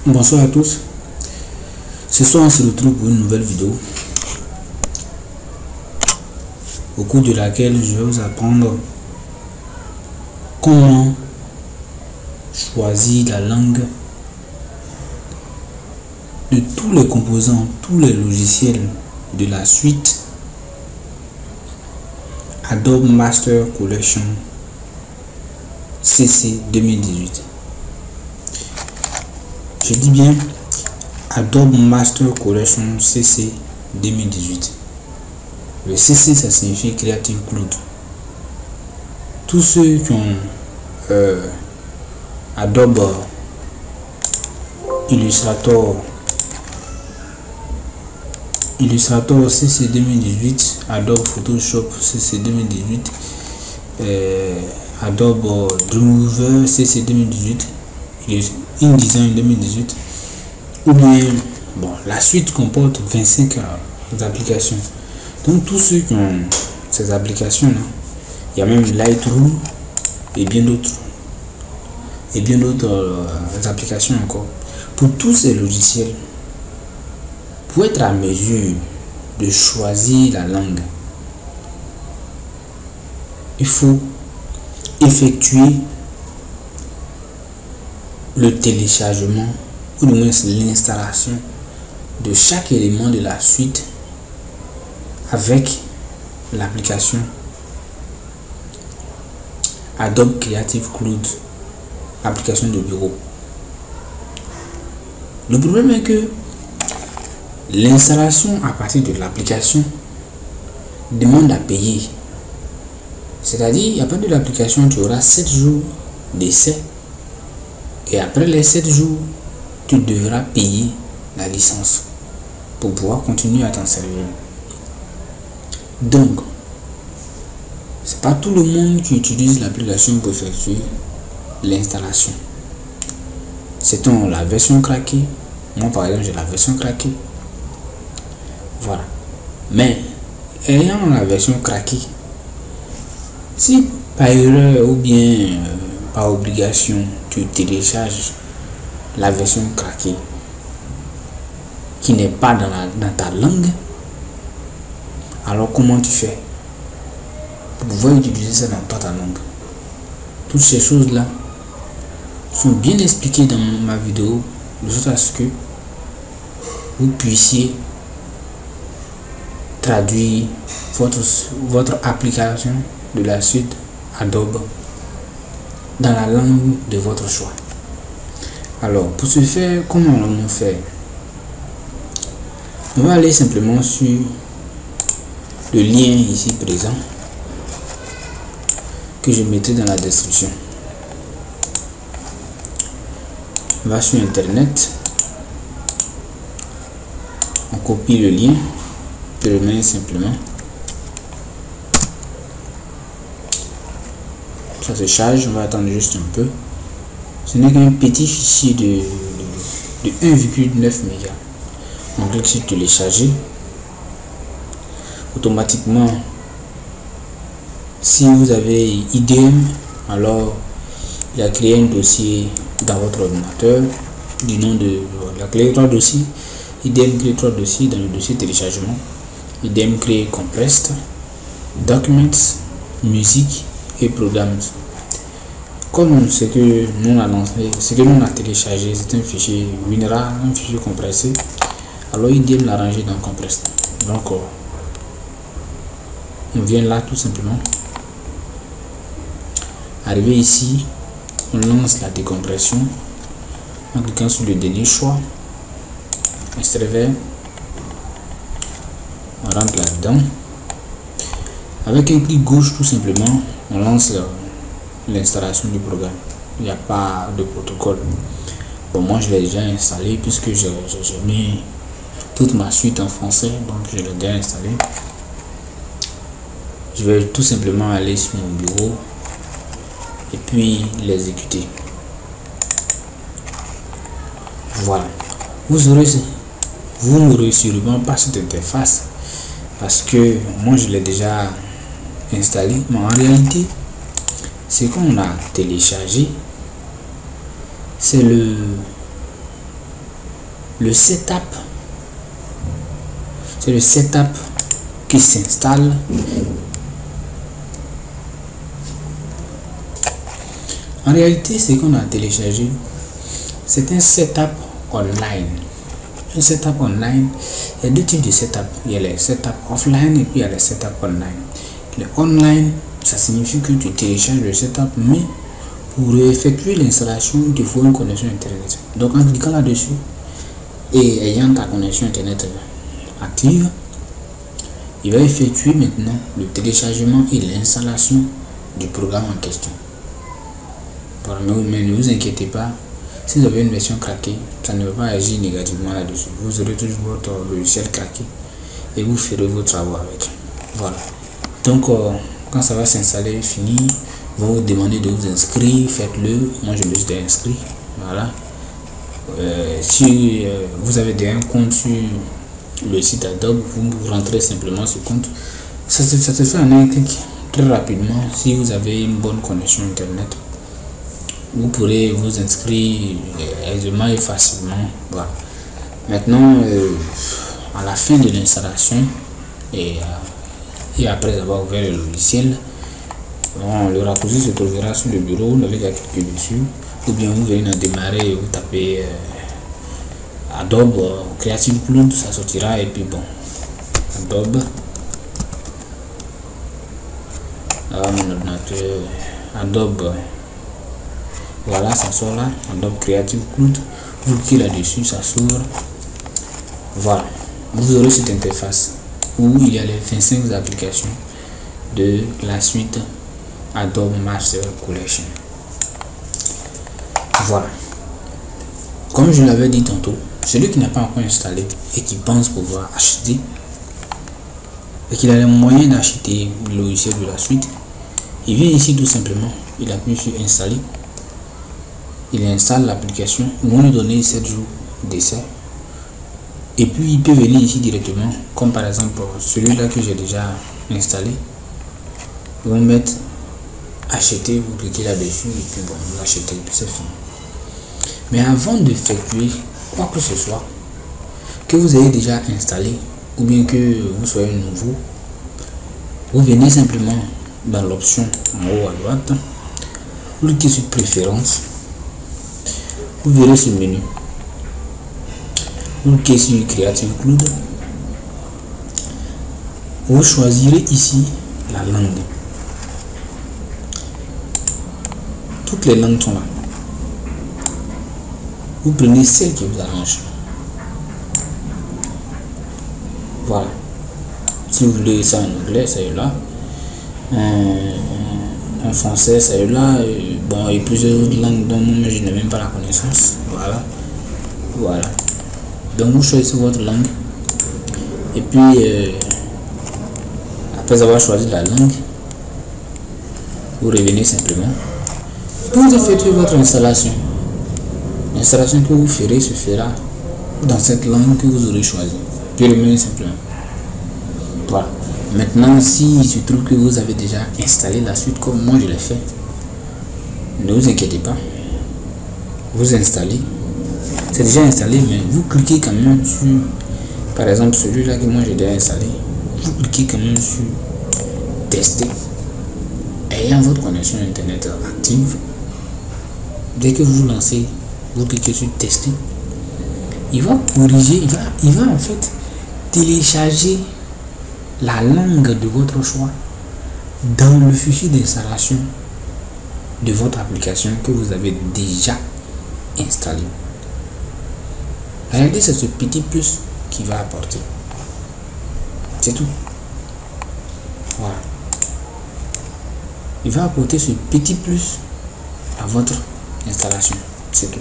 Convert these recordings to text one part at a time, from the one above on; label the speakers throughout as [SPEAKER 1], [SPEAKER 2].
[SPEAKER 1] Bonsoir à tous. Ce soir on se retrouve pour une nouvelle vidéo au cours de laquelle je vais vous apprendre comment choisir la langue de tous les composants, tous les logiciels de la suite Adobe Master Collection CC 2018. Je dis bien Adobe Master Collection CC 2018. Le CC, ça signifie Creative Cloud. Tous ceux qui ont Adobe Illustrator CC 2018, Adobe Photoshop CC 2018, Adobe Dreamweaver CC 2018, InDesign 2018, ou bien la suite comporte 25 applications. Donc tous ceux qui ont ces applications là, il y a même Lightroom et bien d'autres applications encore. Pour tous ces logiciels, pour être à mesure de choisir la langue, il faut effectuer le téléchargement ou du moins l'installation de chaque élément de la suite avec l'application Adobe Creative Cloud, application de bureau. Le problème est que l'installation à partir de l'application demande à payer. C'est-à-dire, à partir de l'application, tu auras 7 jours d'essai et après les 7 jours, tu devras payer la licence pour pouvoir continuer à t'en servir. Donc, c'est pas tout le monde qui utilise l'application pour effectuer l'installation. C'est la version craquée. Moi, par exemple, j'ai la version craquée. Voilà. Mais, ayant la version craquée, si par erreur ou bien par obligation, tu télécharges la version craquée qui n'est pas dans ta langue, alors comment tu fais pour pouvoir utiliser ça dans ta langue? Toutes ces choses là sont bien expliquées dans ma vidéo, de sorte à ce que vous puissiez traduire votre application de la suite Adobe dans la langue de votre choix. Alors pour ce faire, comment on fait? On va aller simplement sur le lien ici présent que je mettrai dans la description. On va sur internet, on copie le lien, je le mets simplement, ça se charge, on va attendre juste un peu. Ce n'est qu'un petit fichier de 1,9 mégas. On clique sur télécharger. Automatiquement, si vous avez IDM, alors il a créé un dossier dans votre ordinateur du nom de la clé 3 dossiers. IDM crée 3 dossiers dans le dossier téléchargement. IDM crée compressed, documents, musique et programmes. Comme ce que nous on a téléchargé, c'est un fichier WinRAR, un fichier compressé, alors IDM l'a rangé dans compressed. Donc on vient là tout simplement. Arrivé ici, on lance la décompression en cliquant sur le dernier choix, extrait vert. On rentre là-dedans. Avec un clic gauche tout simplement, on lance l'installation du programme. Il n'y a pas de protocole. Bon, moi je l'ai déjà installé puisque j'ai mis toute ma suite en français, donc je l'ai déjà installé. Je vais tout simplement aller sur mon bureau et puis l'exécuter. Voilà. Vous n'aurez sûrement pas cette interface parce que moi je l'ai déjà installé, mais en réalité ce qu'on a téléchargé, c'est Le setup, c'est le setup qui s'installe. En réalité, ce qu'on a téléchargé, c'est un setup online. Un setup online, il y a deux types de setup. Il y a les setup offline et puis il y a les setup online. Le online, ça signifie que tu télécharges le setup, mais pour effectuer l'installation, il faut une connexion internet. Donc en cliquant là-dessus et ayant ta connexion internet active, il va effectuer maintenant le téléchargement et l'installation du programme en question. Mais ne vous inquiétez pas, si vous avez une version craquée, ça ne va pas agir négativement là-dessus. Vous aurez toujours votre logiciel craqué et vous ferez vos travaux avec. Voilà. Donc quand ça va s'installer, fini, ils vont vous demander de vous inscrire, faites-le. Moi je me suis inscrit. Voilà. Si vous avez déjà un compte sur le site Adobe, vous rentrez simplement ce compte. Ça se fait en un clic très rapidement. Si vous avez une bonne connexion internet, vous pourrez vous inscrire aisément et facilement. Voilà. Maintenant, à la fin de l'installation et après avoir ouvert le logiciel, le raccourci se trouvera sur le bureau. Vous n'avez qu'à cliquer dessus, ou bien vous venez à démarrer et vous tapez Adobe Creative Cloud, ça sortira. Et puis bon, Adobe, mon ordinateur, Adobe, voilà, ça sort là, Adobe Creative Cloud. Vous cliquez là-dessus, ça sort. Voilà, vous aurez cette interface où il y a les 25 applications de la suite Adobe Master Collection. Voilà. Comme je l'avais dit tantôt, celui qui n'a pas encore installé et qui pense pouvoir acheter et qu'il a les moyens d'acheter le logiciel de la suite, il vient ici tout simplement, il appuie sur installer, il installe l'application, ils vont lui donner 7 jours d'essai et puis il peut venir ici directement, comme par exemple celui-là que j'ai déjà installé. Ils vont mettre acheter, vous cliquez là-dessus et puis bon, vous achetez et puis c'est fini. Mais avant d'effectuer quoi que ce soit que vous ayez déjà installé ou bien que vous soyez nouveau, vous venez simplement dans l'option en haut à droite, vous cliquez sur préférences, vous verrez ce menu, vous cliquez sur Creative Cloud, vous choisirez ici la langue. Toutes les langues sont là. Vous prenez celle qui vous arrange. Voilà. Si vous voulez ça en anglais, ça est là. En français, ça est là. Bon, il y a plusieurs autres langues dont moi je n'ai même pas la connaissance. Voilà. Voilà. Donc vous choisissez votre langue. Et puis, après avoir choisi la langue, vous revenez simplement. Vous effectuez votre installation. L'installation que vous ferez se fera dans cette langue que vous aurez choisie. Purement et simplement. Voilà. Maintenant, si se trouve que vous avez déjà installé la suite comme moi je l'ai fait, ne vous inquiétez pas. Vous installez. C'est déjà installé, mais vous cliquez quand même sur, par exemple, celui-là que moi j'ai déjà installé. Vous cliquez quand même sur tester. Ayant votre connexion internet active, dès que vous lancez, vous cliquez sur tester, il va corriger, il va en fait télécharger la langue de votre choix dans le fichier d'installation de votre application que vous avez déjà installé. Regardez, c'est ce petit plus qui va apporter. C'est tout. Voilà. Il va apporter ce petit plus à votre installation. C'est tout.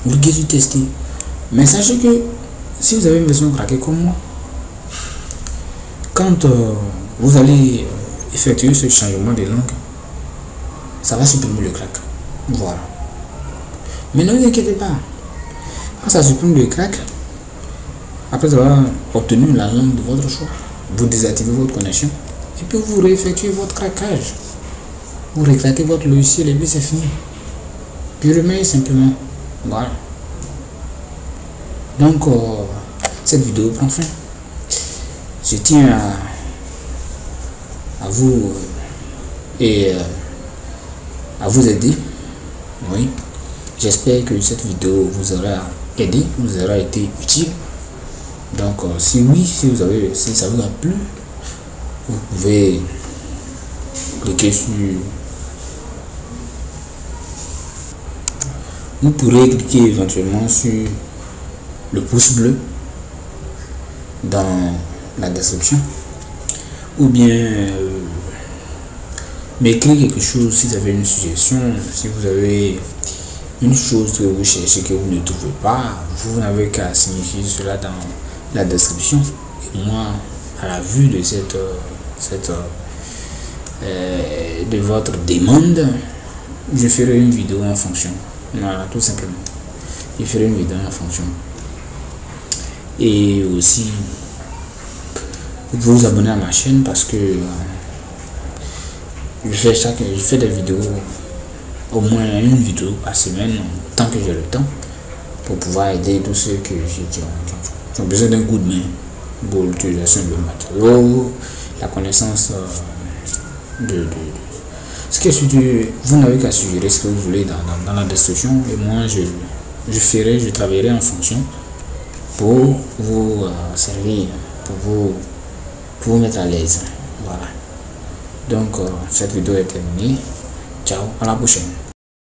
[SPEAKER 1] Vous cliquez sur tester. Mais sachez que si vous avez une version craquée comme moi, quand vous allez effectuer ce changement de langue, ça va supprimer le crack. Voilà. Mais ne vous inquiétez pas. Quand ça supprime le crack, après avoir obtenu la langue de votre choix, vous désactivez votre connexion et puis vous réeffectuez votre craquage. Vous recraquez votre logiciel et puis c'est fini. Purement et simplement. Voilà. Donc, cette vidéo prend fin. Je tiens à vous à vous aider. Oui, j'espère que cette vidéo vous aura aidé, vous aura été utile. Donc, si oui, si ça vous a plu, vous pouvez cliquer sur, vous pourrez cliquer éventuellement sur le pouce bleu dans la description, ou bien m'écrire quelque chose si vous avez une suggestion, si vous avez une chose que vous cherchez que vous ne trouvez pas, vous n'avez qu'à signifier cela dans la description, et moi, à la vue de de votre demande, je ferai une vidéo en fonction. Voilà, tout simplement, je ferai une vidéo en fonction. Et aussi, vous pouvez vous abonner à ma chaîne, parce que je fais des vidéos, au moins une vidéo par semaine, tant que j'ai le temps, pour pouvoir aider tous ceux qui ont besoin d'un coup de main pour l'utilisation de matériaux, la connaissance ce que vous n'avez qu'à suggérer ce que vous voulez dans la description, et moi je travaillerai en fonction pour vous servir, pour vous mettre à l'aise. Voilà. Donc cette vidéo est terminée. Ciao, à la prochaine.